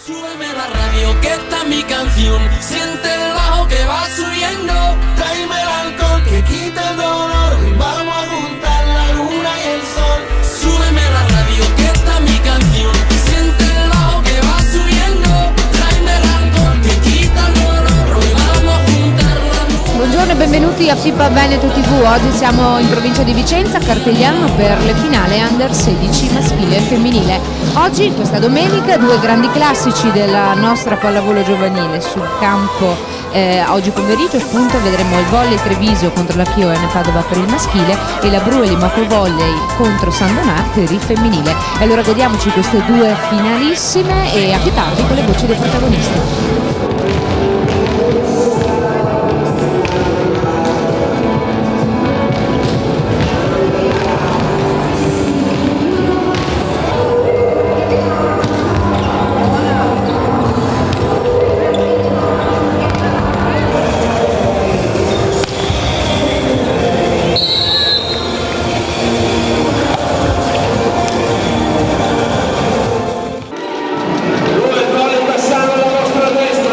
Súbeme la radio que está mi canción. Siente el bajo que va subiendo. Tráeme el alcohol que quita el dolor. Y vamos a juntar la luna y el sol. Súbeme la radio que está mi canción. Siente el bajo que va subiendo. Tráeme el alcohol que quita el dolor. Y vamos a juntar la luna. Buongiorno e benvenuti a FIPA Veneto TV. Oggi siamo in provincia di Vicenza, a Cartegliano, per le finali Under 16 maschile e femminile. Oggi, questa domenica, due grandi classici della nostra pallavolo giovanile sul campo. Oggi pomeriggio appunto vedremo il Volley Treviso contro la Chioene Padova per il maschile e la Brueli Moco Volley contro San Donà per il femminile. E allora godiamoci queste due finalissime e a più tardi con le voci dei protagonisti. Passare la nostra destra.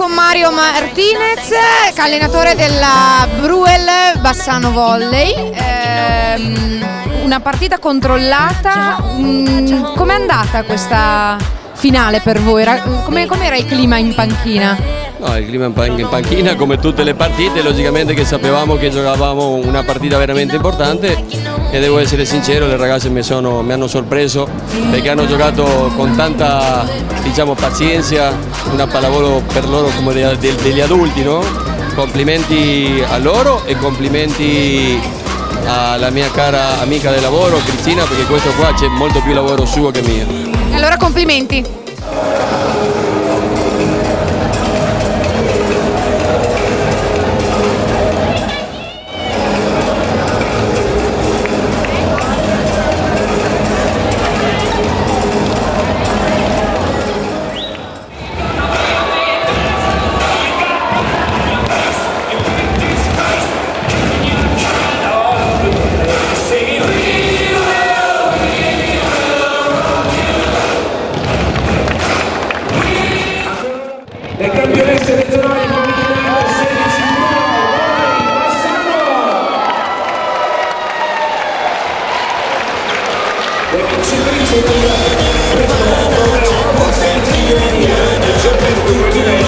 con Mario Martinez, allenatore della Bruel Bassano Volley. Una partita controllata. Com'è andata questa finale per voi? Com'era il clima in panchina? No, il clima in panchina, come tutte le partite, logicamente che sapevamo che giocavamo una partita veramente importante e devo essere sincero, le ragazze mi hanno sorpreso perché hanno giocato con tanta, diciamo, pazienza, una pallavolo per loro come degli adulti, no? Complimenti a loro e complimenti alla mia cara amica del lavoro, Cristina, perché questo qua c'è molto più lavoro suo che mio. E allora complimenti. Le campionesse regionali femminili 16 Bassano. Le vincitrici del